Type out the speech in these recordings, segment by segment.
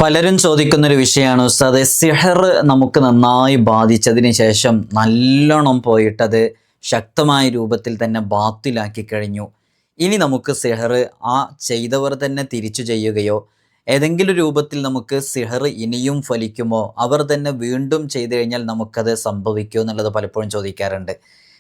പലരും ചോദിക്കുന്നൊരു വിഷയമാണ് ഉസ്താദെ, സിഹർ നമുക്ക് നന്നായി ബാധിച്ചതിന് ശേഷം നല്ലോണം പോയിട്ടത് ശക്തമായ രൂപത്തിൽ തന്നെ ബാത്തിലാക്കി കഴിഞ്ഞു. ഇനി നമുക്ക് സിഹർ ആ ചെയ്തവർ തന്നെ തിരിച്ചു ചെയ്യുകയോ ഏതെങ്കിലും രൂപത്തിൽ നമുക്ക് സിഹർ ഇനിയും ഫലിക്കുമോ, അവർ തന്നെ വീണ്ടും ചെയ്തു കഴിഞ്ഞാൽ നമുക്കത് സംഭവിക്കുമോ എന്നുള്ളത് പലപ്പോഴും ചോദിക്കാറുണ്ട്.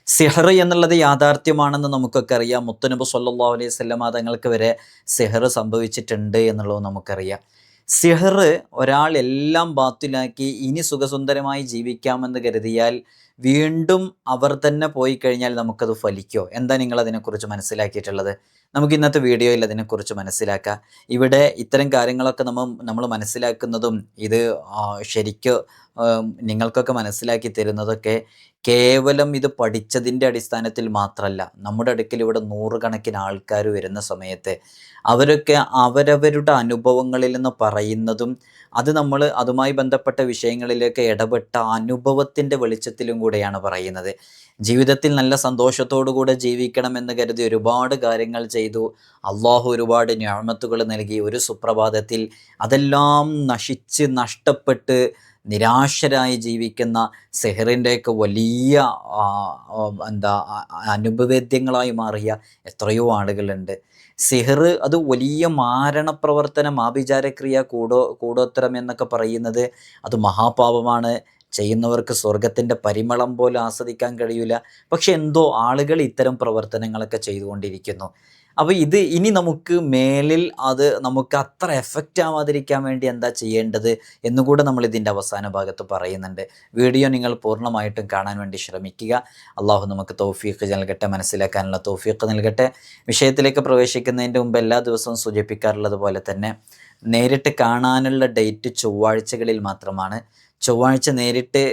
സിഹർ എന്നുള്ളത് യാഥാർത്ഥ്യമാണെന്ന് നമുക്കൊക്കെ അറിയാം. മുത്തുനബി സല്ലല്ലാഹു അലൈഹി വസല്ലമ തങ്ങൾക്ക് വരെ സിഹർ സംഭവിച്ചിട്ടുണ്ട് എന്നുള്ളത് നമുക്കറിയാം. സിഹർ ഒരാൾ എല്ലാം ബാത്തിലാക്കി ഇനി സുഖസുന്ദരമായി ജീവിക്കാമെന്ന് കരുതിയാൽ വീണ്ടും അവർ തന്നെ പോയി കഴിഞ്ഞാൽ നമുക്കത് ഫലിക്കോ? എന്താ നിങ്ങൾ അതിനെക്കുറിച്ച് മനസ്സിലാക്കിയിട്ടുള്ളത്? നമുക്ക് ഇന്നത്തെ വീഡിയോയിൽ അതിനെക്കുറിച്ച് മനസ്സിലാക്കാം. ഇവിടെ ഇത്തരം കാര്യങ്ങളൊക്കെ നമ്മൾ മനസ്സിലാക്കുന്നതും ഇത് ശരിക്കും നിങ്ങൾക്കൊക്കെ മനസ്സിലാക്കി തരുന്നതൊക്കെ കേവലം ഇത് പഠിച്ചതിൻ്റെ അടിസ്ഥാനത്തിൽ മാത്രമല്ല. നമ്മുടെ അടുക്കൽ ഇവിടെ നൂറുകണക്കിന് ആൾക്കാർ വരുന്ന സമയത്ത് അവരൊക്കെ അവരവരുടെ അനുഭവങ്ങളിൽ നിന്ന് പറയുന്നതും അത് നമ്മൾ അതുമായി ബന്ധപ്പെട്ട വിഷയങ്ങളിലേക്ക് ഇടപെട്ട അനുഭവത്തിൻ്റെ വെളിച്ചത്തിലും കൂടെയാണ് പറയുന്നത്. ജീവിതത്തിൽ നല്ല സന്തോഷത്തോടു കൂടെ ജീവിക്കണമെന്ന് കരുതി ഒരുപാട് കാര്യങ്ങൾ ചെയ്തു, അള്ളാഹു ഒരുപാട് നിഅമത്തുകൾ നൽകി, ഒരു സുപ്രഭാതത്തിൽ അതെല്ലാം നശിച്ച് നഷ്ടപ്പെട്ട് നിരാശരായി ജീവിക്കുന്ന സിഹറിൻ്റെയൊക്കെ വലിയ അനുഭവേദ്യങ്ങളായി മാറിയ എത്രയോ ആളുകളുണ്ട്. സിഹർ അത് വലിയ മാരണപ്രവർത്തനം, ആഭിചാരക്രിയ, കൂടോത്തരം എന്നൊക്കെ പറയുന്നത് അത് മഹാപാപമാണ്. ചെയ്യുന്നവർക്ക് സ്വർഗത്തിൻ്റെ പരിമളം പോലും ആസ്വദിക്കാൻ കഴിയില്ല. പക്ഷെ എന്തോ ആളുകൾ ഇത്തരം പ്രവർത്തനങ്ങളൊക്കെ ചെയ്തുകൊണ്ടിരിക്കുന്നു. അപ്പോൾ ഇത് ഇനി നമുക്ക് മേലിൽ അത് നമുക്ക് അത്ര എഫക്റ്റ് ആവാതിരിക്കാൻ വേണ്ടി എന്താ ചെയ്യേണ്ടത് എന്നുകൂടെ നമ്മൾ ഇതിൻ്റെ അവസാന ഭാഗത്ത് പറയുന്നുണ്ട്. വീഡിയോ നിങ്ങൾ പൂർണ്ണമായിട്ടും കാണാൻ വേണ്ടി ശ്രമിക്കുക. അള്ളാഹു നമുക്ക് തൗഫീഖ് നൽകട്ടെ, മനസ്സിലാക്കാനുള്ള തൗഫീഖ് നൽകട്ടെ. വിഷയത്തിലേക്ക് പ്രവേശിക്കുന്നതിൻ്റെ മുമ്പ് എല്ലാ ദിവസവും സൂചിപ്പിക്കാറുള്ളത് പോലെ തന്നെ നേരിട്ട് കാണാനുള്ള ഡേറ്റ് ചൊവ്വാഴ്ചകളിൽ മാത്രമാണ്. ചൊവ്വാഴ്ച നേരിട്ട്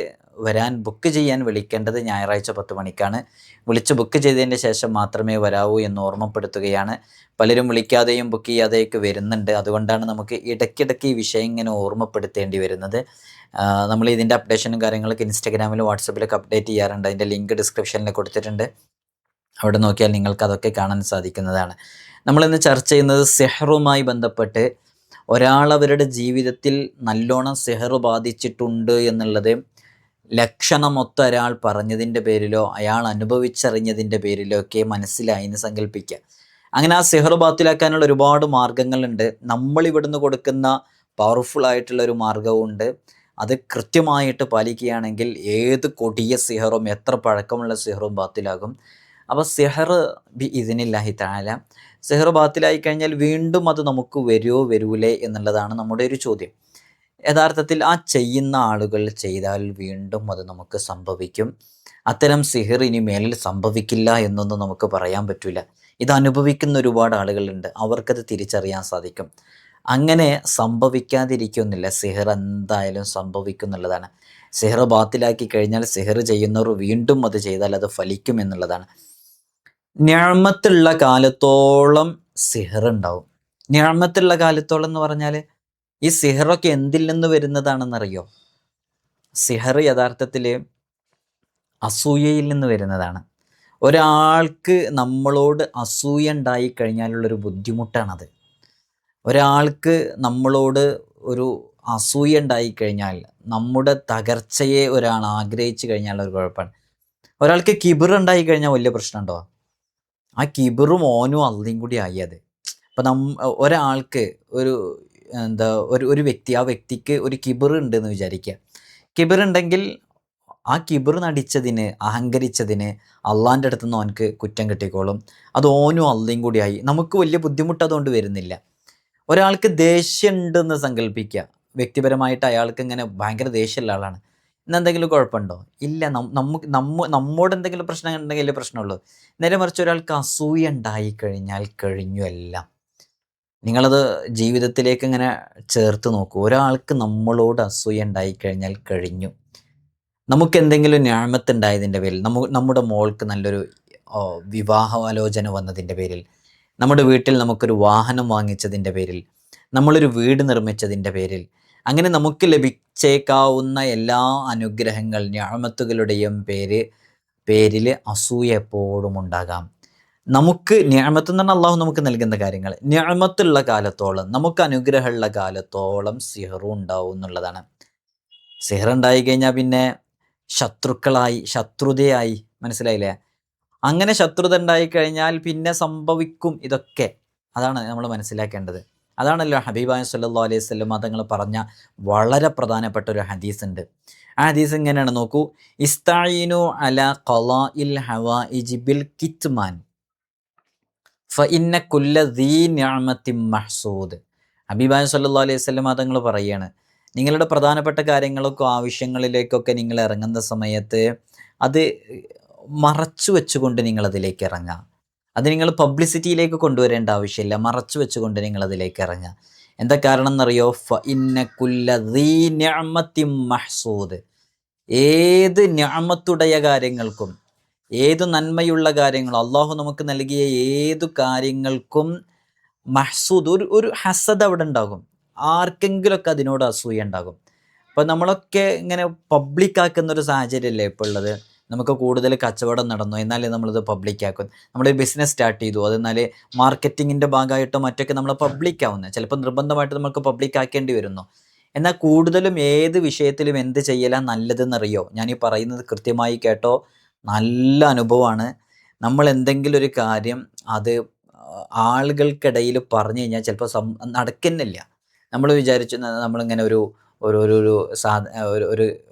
വരാൻ ബുക്ക് ചെയ്യാൻ വിളിക്കേണ്ടത് ഞായറാഴ്ച 10 മണിക്കാണ്. വിളിച്ച് ബുക്ക് ചെയ്തതിന് ശേഷം മാത്രമേ വരാവൂ എന്ന് ഓർമ്മപ്പെടുത്തുകയാണ്. പലരും വിളിക്കാതെയും ബുക്ക് ചെയ്യാതെയൊക്കെ വരുന്നുണ്ട്. അതുകൊണ്ടാണ് നമുക്ക് ഇടയ്ക്കിടയ്ക്ക് ഈ വിഷയം ഇങ്ങനെ ഓർമ്മപ്പെടുത്തേണ്ടി വരുന്നത്. നമ്മൾ ഇതിൻ്റെ അപ്ഡേഷനും കാര്യങ്ങളൊക്കെ ഇൻസ്റ്റാഗ്രാമിലും വാട്സപ്പിലൊക്കെ അപ്ഡേറ്റ് ചെയ്യാറുണ്ട്. അതിൻ്റെ ലിങ്ക് ഡിസ്ക്രിപ്ഷനിൽ കൊടുത്തിട്ടുണ്ട്. അവിടെ നോക്കിയാൽ നിങ്ങൾക്ക് അതൊക്കെ കാണാൻ സാധിക്കുന്നതാണ്. നമ്മളിന്ന് ചർച്ച ചെയ്യുന്നത് സിഹറുമായി ബന്ധപ്പെട്ട് ഒരാൾ അവരുടെ ജീവിതത്തിൽ നല്ലോണം സിഹർ ബാധിച്ചിട്ടുണ്ട് എന്നുള്ളത് ലക്ഷണമൊത്ത ഒരാൾ പറഞ്ഞതിൻ്റെ പേരിലോ അയാൾ അനുഭവിച്ചറിഞ്ഞതിൻ്റെ പേരിലോ ഒക്കെ മനസ്സിലായി എന്ന് സങ്കല്പിക്കുക. അങ്ങനെ ആ സിഹർ ബാത്തിലാക്കാനുള്ള ഒരുപാട് മാർഗങ്ങളുണ്ട്. നമ്മളിവിടുന്ന് കൊടുക്കുന്ന പവർഫുൾ ആയിട്ടുള്ള ഒരു മാർഗവുമുണ്ട്. അത് കൃത്യമായിട്ട് പാലിക്കുകയാണെങ്കിൽ ഏത് കൊടിയ സിഹറും എത്ര പഴക്കമുള്ള സിഹറും ബാത്തിലാകും. അപ്പോൾ സിഹർ ബിഇദ്നില്ലാഹി തആല സിഹർ ബാത്തിലായി കഴിഞ്ഞാൽ വീണ്ടും അത് നമുക്ക് വരുമോ വരൂലേ എന്നുള്ളതാണ് നമ്മുടെ ഒരു ചോദ്യം. യഥാർത്ഥത്തിൽ ആ ചെയ്യുന്ന ആളുകൾ ചെയ്താൽ വീണ്ടും അത് നമുക്ക് സംഭവിക്കും. അത്തരം സിഹർ ഇനി മേലിൽ സംഭവിക്കില്ല എന്നൊന്നും നമുക്ക് പറയാൻ പറ്റില്ല. ഇത് അനുഭവിക്കുന്ന ഒരുപാട് ആളുകളുണ്ട്, അവർക്കത് തിരിച്ചറിയാൻ സാധിക്കും. അങ്ങനെ സംഭവിക്കാതിരിക്കുന്നില്ല, സിഹർ എന്തായാലും സംഭവിക്കും എന്നുള്ളതാണ്. സിഹർ ബാത്തിലാക്കി കഴിഞ്ഞാൽ സിഹർ ചെയ്യുന്നവർ വീണ്ടും അത് ചെയ്താൽ അത് ഫലിക്കും എന്നുള്ളതാണ്. നിഅമത്തുള്ള കാലത്തോളം സിഹർ ഉണ്ടാവും. നിഅമത്തുള്ള കാലത്തോളം എന്ന് പറഞ്ഞാൽ ഈ സിഹറൊക്കെ എന്തിൽ നിന്ന് വരുന്നതാണെന്നറിയോ? സിഹർ യഥാർത്ഥത്തിൽ അസൂയയിൽ നിന്ന് വരുന്നതാണ്. ഒരാൾക്ക് നമ്മളോട് അസൂയ ഉണ്ടായി കഴിഞ്ഞാലുള്ളൊരു ബുദ്ധിമുട്ടാണത്. ഒരാൾക്ക് നമ്മളോട് ഒരു അസൂയ ഉണ്ടായിക്കഴിഞ്ഞാൽ, നമ്മുടെ തകർച്ചയെ ഒരാൾ ആഗ്രഹിച്ചു കഴിഞ്ഞാൽ ഒരു കുഴപ്പമാണ്. ഒരാൾക്ക് കിബിർ ഉണ്ടായി കഴിഞ്ഞാൽ വലിയ പ്രശ്നമുണ്ടോ? ആ കിബിറും ഓനും അള്ളയും കൂടി ആയി അത്. അപ്പം ഒരാൾക്ക് ഒരു ഒരു വ്യക്തി, ആ വ്യക്തിക്ക് ഒരു കിബിർ ഉണ്ടെന്ന് വിചാരിക്കുക. കിബിർ ഉണ്ടെങ്കിൽ ആ കിബിർ നടിച്ചതിന്, അഹങ്കരിച്ചതിന് അള്ളാൻ്റെ അടുത്ത് നിന്ന് അവനക്ക് കുറ്റം കിട്ടിക്കോളും. അത് ഓനും അള്ളയും കൂടിയായി. നമുക്ക് വലിയ ബുദ്ധിമുട്ട് അതുകൊണ്ട് വരുന്നില്ല. ഒരാൾക്ക് ദേഷ്യം ഉണ്ടെന്ന് സങ്കല്പിക്കുക. വ്യക്തിപരമായിട്ട് അയാൾക്ക് ഇങ്ങനെ ഭയങ്കര ദേഷ്യമുള്ള ആളാണ്. ഇന്നെന്തെങ്കിലും കുഴപ്പമുണ്ടോ? ഇല്ല. നമ്മോട് എന്തെങ്കിലും പ്രശ്നം ഉണ്ടെങ്കിൽ പ്രശ്നമുള്ളൂ. നേരെ മറിച്ച് ഒരാൾക്ക് അസൂയ ഉണ്ടായി കഴിഞ്ഞാൽ കഴിഞ്ഞു എല്ലാം. നിങ്ങളത് ജീവിതത്തിലേക്ക് ഇങ്ങനെ ചേർത്ത് നോക്കൂ. ഒരാൾക്ക് നമ്മളോട് അസൂയ ഉണ്ടായിക്കഴിഞ്ഞാൽ കഴിഞ്ഞു. നമുക്കെന്തെങ്കിലും നിഅമത്തുണ്ടായതിൻ്റെ പേരിൽ, നമ്മുടെ മോൾക്ക് നല്ലൊരു വിവാഹാലോചന വന്നതിൻ്റെ പേരിൽ, നമ്മുടെ വീട്ടിൽ നമുക്കൊരു വാഹനം വാങ്ങിച്ചതിൻ്റെ പേരിൽ, നമ്മളൊരു വീട് നിർമ്മിച്ചതിൻ്റെ പേരിൽ, അങ്ങനെ നമുക്ക് ലഭിച്ചേക്കാവുന്ന എല്ലാ അനുഗ്രഹങ്ങൾ, നിഅമത്തുകളുടെയും പേരിൽ അസൂയ എപ്പോഴും ഉണ്ടാകാം. നമുക്ക് നിഅമത്ത് എന്ന് പറഞ്ഞാൽ അള്ളാഹു നമുക്ക് നൽകുന്ന കാര്യങ്ങൾ, നിഅമത്തുള്ള കാലത്തോളം, നമുക്ക് അനുഗ്രഹമുള്ള കാലത്തോളം സിഹറും ഉണ്ടാവും എന്നുള്ളതാണ്. സിഹർ ഉണ്ടായി കഴിഞ്ഞാൽ പിന്നെ ശത്രുതയായി, മനസ്സിലായില്ലേ? അങ്ങനെ ശത്രുത ഉണ്ടായിക്കഴിഞ്ഞാൽ പിന്നെ സംഭവിക്കും ഇതൊക്കെ. അതാണ് നമ്മൾ മനസ്സിലാക്കേണ്ടത്. അതാണല്ലോ ഹബീബായ സല്ലല്ലാഹു അലൈഹി വസല്ലം തങ്ങൾ പറഞ്ഞ വളരെ പ്രധാനപ്പെട്ട ഒരു ഹദീസ് ഉണ്ട്. ആ ഹദീസ് ഇങ്ങനെയാണ്, നോക്കൂ. ഇസ്തഈനു അലാ ഖളാഇൽ ഹവായിജി ബിൽ കിത്മാൻ ഫഇന്ന കുല്ല ദീ നിഅമത്തിൻ മഹ്സൂദ്. ഹബീബായ സല്ലല്ലാഹു അലൈഹി വസല്ലം തങ്ങൾ പറയാണ്, നിങ്ങളുടെ പ്രധാനപ്പെട്ട കാര്യങ്ങൾക്കും ആവശ്യങ്ങളിലേക്കൊക്കെ നിങ്ങൾ ഇറങ്ങുന്ന സമയത്ത് അത് മറച്ചു വെച്ചുകൊണ്ട് നിങ്ങളതിലേക്ക് ഇറങ്ങുക. അത് നിങ്ങൾ പബ്ലിസിറ്റിയിലേക്ക് കൊണ്ടുവരേണ്ട ആവശ്യമില്ല, മറച്ചു വെച്ചുകൊണ്ട് നിങ്ങളതിലേക്ക് ഇറങ്ങുക. എന്താ കാരണം എന്നറിയോ? ഫഇന്ന കുല്ല ദീ നിഅമത്തിൻ മഹ്സൂദ്. ഏത് നിഅമത്തുடைய കാര്യങ്ങൾക്കും, ഏതു നന്മയുള്ള കാര്യങ്ങളും, അള്ളാഹു നമുക്ക് നൽകിയ ഏതു കാര്യങ്ങൾക്കും മഹ്സൂദ്, ഒരു ഹസദ് അവിടെ ഉണ്ടാകും. ആർക്കെങ്കിലുമൊക്കെ അതിനോട് അസൂയ ഉണ്ടാകും. അപ്പോൾ നമ്മളൊക്കെ ഇങ്ങനെ പബ്ലിക്കാക്കുന്ന ഒരു സാഹചര്യമല്ലേ ഇപ്പോൾ ഉള്ളത്. നമുക്ക് കൂടുതൽ കച്ചവടം നടന്നു എന്നാലേ നമ്മളിത് പബ്ലിക്കാക്കും. നമ്മളൊരു ബിസിനസ് സ്റ്റാർട്ട് ചെയ്തു, അതെന്നാൽ മാർക്കറ്റിങ്ങിൻ്റെ ഭാഗമായിട്ടോ മറ്റൊക്കെ നമ്മൾ പബ്ലിക്കാവുന്നത്, ചിലപ്പോൾ നിർബന്ധമായിട്ട് നമുക്ക് പബ്ലിക്കാക്കേണ്ടി വരുന്നു. എന്നാൽ കൂടുതലും ഏത് വിഷയത്തിലും എന്ത് ചെയ്യലാണ് നല്ലതെന്നറിയോ? ഞാനീ പറയുന്നത് കൃത്യമായി കേട്ടോ, നല്ല അനുഭവമാണ്. നമ്മൾ എന്തെങ്കിലും ഒരു കാര്യം അത് ആളുകൾക്കിടയിൽ പറഞ്ഞു കഴിഞ്ഞാൽ ചിലപ്പോൾ നടക്കുന്നില്ല. നമ്മൾ വിചാരിച്ചു നമ്മളിങ്ങനെ ഒരു ഒരു ഒരു ഒരു സാധ ഒരു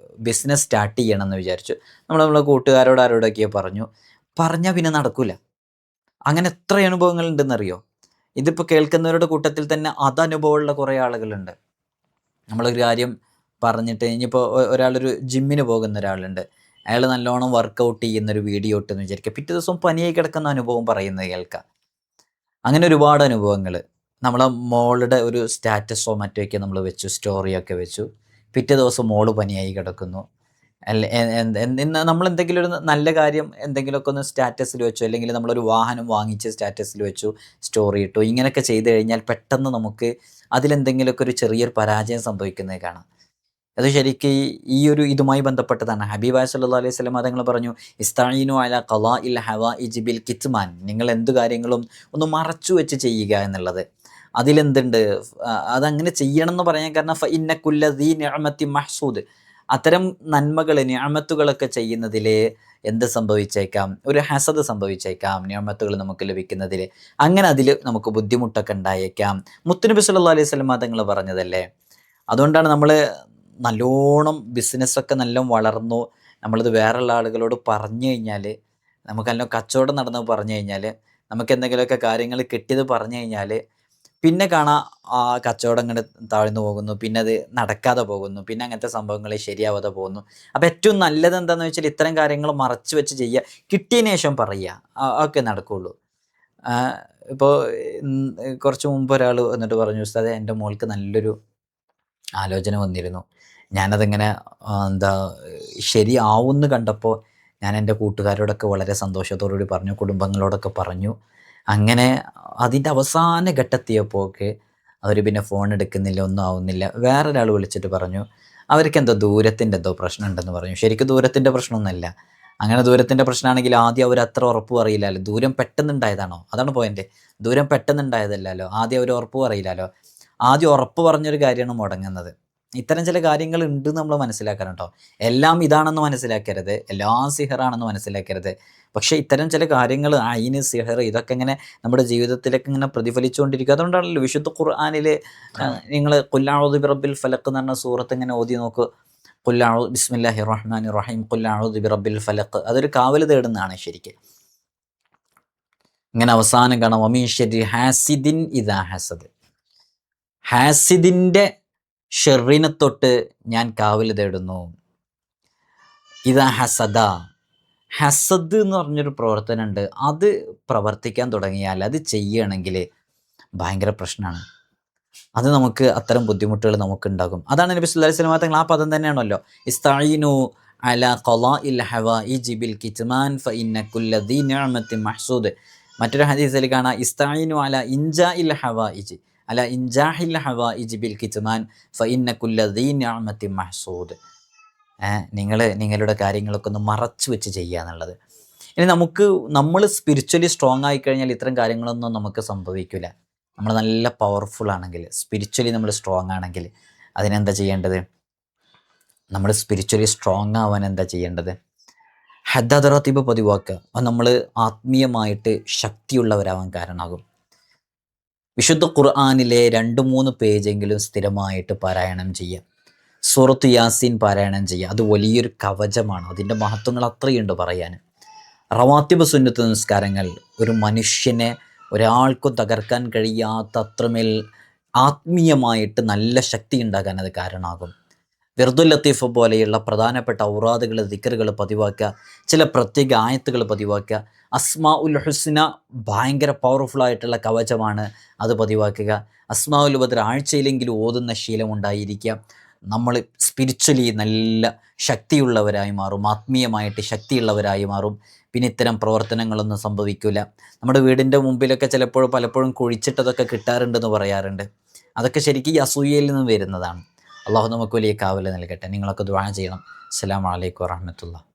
ബിസിനസ് സ്റ്റാർട്ട് ചെയ്യണം എന്ന് വിചാരിച്ചു. നമ്മളെ കൂട്ടുകാരോട് ആരോടൊക്കെയോ പറഞ്ഞാൽ പിന്നെ നടക്കില്ല. അങ്ങനെ എത്ര അനുഭവങ്ങൾ ഉണ്ടെന്നറിയോ? ഇതിപ്പോൾ കേൾക്കുന്നവരുടെ കൂട്ടത്തിൽ തന്നെ അതനുഭവമുള്ള കുറേ ആളുകളുണ്ട്. നമ്മളൊരു കാര്യം പറഞ്ഞിട്ട് ഇനിയിപ്പോൾ ഒരാളൊരു ജിമ്മിന് പോകുന്ന ഒരാളുണ്ട്, അയാൾ നല്ലോണം വർക്കൗട്ട് ചെയ്യുന്നൊരു വീഡിയോ ഇട്ടെന്ന് വിചാരിക്കുക, പിറ്റേ ദിവസം പനിയായി കിടക്കുന്ന അനുഭവം പറയുന്നത് കേൾക്കാം. അങ്ങനെ ഒരുപാട് അനുഭവങ്ങൾ. നമ്മളെ മോളുടെ ഒരു സ്റ്റാറ്റസോ മറ്റൊക്കെ നമ്മൾ വെച്ചു, സ്റ്റോറിയൊക്കെ വെച്ചു, പിറ്റേ ദിവസം മോള് പനിയായി കിടക്കുന്നു. നമ്മൾ എന്തെങ്കിലും ഒരു നല്ല കാര്യം എന്തെങ്കിലുമൊക്കെ ഒന്ന് സ്റ്റാറ്റസിൽ വെച്ചു, അല്ലെങ്കിൽ നമ്മളൊരു വാഹനം വാങ്ങിച്ച് സ്റ്റാറ്റസിൽ വെച്ചു, സ്റ്റോറി ഇട്ടു. ഇങ്ങനെയൊക്കെ ചെയ്ത് കഴിഞ്ഞാൽ പെട്ടെന്ന് നമുക്ക് അതിലെന്തെങ്കിലുമൊക്കെ ഒരു ചെറിയൊരു പരാജയം സംഭവിക്കുന്നത് കാണാം. അത് ശരിക്കും ഈ ഒരു ഇതുമായി ബന്ധപ്പെട്ടതാണ്. ഹബീബായ സല്ലല്ലാഹു അലൈഹി വസല്ലം തങ്ങൾ പറഞ്ഞു, ഇസ്തഈനു അലാ ഖളാഇൽ ഹവായിജി ബിൽ കിത്മാൻ. നിങ്ങൾ എന്ത് കാര്യങ്ങളും ഒന്ന് മറച്ചു വെച്ച് ചെയ്യുക എന്നുള്ളത്. അതിലെന്തുണ്ട്? അതങ്ങനെ ചെയ്യണം എന്ന് പറയാൻ കാരണം ഫഇന്ന കുല്ല ദീ നിഅമത്തിൻ മഹ്സൂദ്. അത്തരം നന്മകൾ, നിഅമത്തുകളൊക്കെ ചെയ്യുന്നതിൽ എന്ത് സംഭവിച്ചേക്കാം? ഒരു ഹസദ് സംഭവിച്ചേക്കാം നിഅമത്തുകൾ നമുക്ക് ലഭിക്കുന്നതിൽ. അങ്ങനെ അതിൽ നമുക്ക് ബുദ്ധിമുട്ടൊക്കെ ഉണ്ടായേക്കാം. മുത്തുനബി സല്ലല്ലാഹു അലൈഹി വസല്ലം തങ്ങൾ പറഞ്ഞതല്ലേ. അതുകൊണ്ടാണ് നമ്മൾ നല്ലോണം ബിസിനസ്സൊക്കെ നല്ലോണം വളർന്നു, നമ്മളിത് വേറെയുള്ള ആളുകളോട് പറഞ്ഞു കഴിഞ്ഞാൽ, നമുക്ക് നല്ലോണം കച്ചവടം നടന്നത് പറഞ്ഞു കഴിഞ്ഞാൽ, നമുക്ക് എന്തെങ്കിലുമൊക്കെ കാര്യങ്ങൾ കിട്ടിയത് പറഞ്ഞു കഴിഞ്ഞാൽ, പിന്നെ കാണാം ആ കച്ചവടം ഇങ്ങനെ താഴ്ന്നു പോകുന്നു, പിന്നെ അത് നടക്കാതെ പോകുന്നു, പിന്നെ അങ്ങനത്തെ സംഭവങ്ങൾ ശരിയാവാതെ പോകുന്നു. അപ്പോൾ ഏറ്റവും നല്ലത് എന്താണെന്ന് വെച്ചാൽ ഇത്തരം കാര്യങ്ങൾ മറച്ചു വെച്ച് ചെയ്യുക, കിട്ടിയതിന് ശേഷം പറയുക, ഒക്കെ നടക്കുകയുള്ളൂ. ഇപ്പോൾ കുറച്ച് മുമ്പ് ഒരാൾ വന്നിട്ട് പറഞ്ഞു, ഉസ്താദേ എൻ്റെ മോൾക്ക് നല്ലൊരു ആലോചന വന്നിരുന്നു, ഞാനതിങ്ങനെ എന്താ ശരിയാവുമെന്ന് കണ്ടപ്പോൾ ഞാൻ എൻ്റെ കൂട്ടുകാരോടൊക്കെ വളരെ സന്തോഷത്തോടുകൂടി പറഞ്ഞു, കുടുംബങ്ങളോടൊക്കെ പറഞ്ഞു. അങ്ങനെ അതിൻ്റെ അവസാന ഘട്ടത്തിയപ്പോഴൊക്കെ അവർ പിന്നെ ഫോൺ എടുക്കുന്നില്ല, ഒന്നും ആവുന്നില്ല. വേറൊരാൾ വിളിച്ചിട്ട് പറഞ്ഞു അവർക്കെന്തോ ദൂരത്തിൻ്റെ എന്തോ പ്രശ്നം ഉണ്ടെന്ന് പറഞ്ഞു. ശരിക്കും ദൂരത്തിൻ്റെ പ്രശ്നമൊന്നുമല്ല. അങ്ങനെ ദൂരത്തിൻ്റെ പ്രശ്നമാണെങ്കിൽ ആദ്യം അവർ അത്ര ഉറപ്പ് പറയില്ലല്ലോ. ദൂരം പെട്ടെന്നുണ്ടായതാണോ? അതാണ് പോയിൻ്റ്. ദൂരം പെട്ടെന്നുണ്ടായതല്ലല്ലോ, ആദ്യം അവർ ഉറപ്പ് പറയില്ലല്ലോ. ആദ്യം ഉറപ്പ് പറഞ്ഞൊരു കാര്യമാണ് മുടങ്ങുന്നത്. ഇത്തരം ചില കാര്യങ്ങൾ ഉണ്ട് നമ്മൾ മനസ്സിലാക്കണം കേട്ടോ. എല്ലാം ഇതാണെന്ന് മനസ്സിലാക്കരുത്, എല്ലാം സിഹറാണെന്ന് മനസ്സിലാക്കരുത്. പക്ഷേ ഇത്തരം ചില കാര്യങ്ങൾ, ഐന്, സിഹർ, ഇതൊക്കെ ഇങ്ങനെ നമ്മുടെ ജീവിതത്തിലേക്ക് ഇങ്ങനെ പ്രതിഫലിച്ചുകൊണ്ടിരിക്കുക. അതുകൊണ്ടാണല്ലോ വിശുദ്ധ ഖുർആനിൽ നിങ്ങൾ ഖുൽ അഊദു ബിറബ്ബിൽ ഫലഖ് എന്ന് പറഞ്ഞ സൂറത്ത് ഇങ്ങനെ ഓതി നോക്ക്. ബിസ്മില്ലാഹിർ റഹ്മാനിർ റഹീം ഖുൽ അഊദു ബിറബ്ബിൽ ഫലഖ്. അതൊരു കാവൽ തേടുന്നതാണ് ശരിക്കും. ഇങ്ങനെ അവസാനം കാണാം വമിൻ ശർരി ഹാസിദിൻ ഇദാ ഹസദ്. ഹാസിദിൻ്റെ ഷെറിനെ തൊട്ട് ഞാൻ കാവൽ തേടുന്നു. ഇതാ ഹസദ. ഹസദ് എന്ന് പറഞ്ഞൊരു പ്രവർത്തനമുണ്ട്. അത് പ്രവർത്തിക്കാൻ തുടങ്ങിയാൽ, അത് ചെയ്യുകയാണെങ്കിൽ ഭയങ്കര പ്രശ്നമാണ്. അത് നമുക്ക് അത്തരം ബുദ്ധിമുട്ടുകൾ നമുക്കുണ്ടാകും. അതാണ് നബി സല്ലല്ലാഹു അലൈഹി വസല്ലം തങ്ങൾ ആ പദം തന്നെയാണല്ലോ, ഇസ്തഈനു അലാ ഖളാഇൽ ഹവായിജി ബിൽ കിത്മാൻ ഫഇന്ന കുല്ല ദീ നിഅമത്തിൻ മഹ്സൂദ്. മറ്റൊരു ഹദീസിൽ കാണാം ഇസ്തഈനു അലാ ഇൻജാഇൽ ഹവായിജി അല ഇൻജാഹിൽ ഹവായിജി ബിൽ കിത്മാൻ ഫഇന്ന കുല്ല ദീ നിഅമത്തിൻ മഹ്സൂദ്. നിങ്ങൾ നിങ്ങളുടെ കാര്യങ്ങളൊക്കെ ഒന്ന് മറച്ചു വെച്ച് ചെയ്യുക എന്നുള്ളത്. ഇനി നമ്മൾ സ്പിരിച്വലി സ്ട്രോങ് ആയി കഴിഞ്ഞാൽ ഇത്തരം കാര്യങ്ങളൊന്നും നമുക്ക് സംഭവിക്കില്ല. നമ്മൾ നല്ല പവർഫുൾ ആണെങ്കിൽ, സ്പിരിച്വലി നമ്മൾ സ്ട്രോങ് ആണെങ്കിൽ അതിനെന്താ ചെയ്യേണ്ടത്? നമ്മൾ സ്പിരിച്വലി സ്ട്രോങ് ആവാൻ എന്താ ചെയ്യേണ്ടത്? ഹദ്ദാദ് റത്തീബ് പതിവാക്കുക. അത് നമ്മൾ ആത്മീയമായിട്ട് ശക്തിയുള്ളവരാവാൻ കാരണമാകും. വിശുദ്ധ ഖുർആനിലെ 2-3 പേജെങ്കിലും സ്ഥിരമായിട്ട് പാരായണം ചെയ്യുക. സൂറത്ത് യാസീൻ പാരായണം ചെയ്യുക. അത് വലിയൊരു കവചമാണ്. അതിൻ്റെ മഹത്വങ്ങൾ അത്രയുണ്ട് പറയാൻ. റവാത്തിബ് സുന്നത്ത് നിസ്കാരങ്ങൾ ഒരു മനുഷ്യനെ ഒരാൾക്കും തകർക്കാൻ കഴിയാത്ത അത്രമേൽ ആത്മീയമായിട്ട് നല്ല ശക്തി ഉണ്ടാക്കാൻ അത് കാരണമാകും. വിർദുൽ ലത്തീഫ് പോലെയുള്ള പ്രധാനപ്പെട്ട ഔറാദുകൾ, ദിക്റുകൾ പതിവാക്കുക. ചില പ്രത്യേക ആയത്തുകൾ പതിവാക്കുക. അസ്മാ ഉൽ ഹുസ്ന ഭയങ്കര പവർഫുള്ളായിട്ടുള്ള കവചമാണ്, അത് പതിവാക്കുക. അസ്മാ ഉൽ ബദർ ആഴ്ചയിലെങ്കിലും ഓതുന്ന ശീലം ഉണ്ടായിരിക്കുക. നമ്മൾ സ്പിരിച്വലി നല്ല ശക്തിയുള്ളവരായി മാറും, ആത്മീയമായിട്ട് ശക്തിയുള്ളവരായി മാറും. പിന്നെ ഇത്തരം പ്രവർത്തനങ്ങളൊന്നും സംഭവിക്കില്ല. നമ്മുടെ വീടിൻ്റെ മുമ്പിലൊക്കെ പലപ്പോഴും കുഴിച്ചിട്ടതൊക്കെ കിട്ടാറുണ്ടെന്ന് പറയാറുണ്ട്. അതൊക്കെ ശരിക്കും ഈ അസൂയയിൽ നിന്ന് വരുന്നതാണ്. അള്ളാഹു നമുക്ക് വലിയ കാവൽ നൽകട്ടെ. നിങ്ങളൊക്കെ ദുആ ചെയ്യണം. അസ്സലാമു അലൈക്കും വറഹ്മത്തുള്ളാഹി.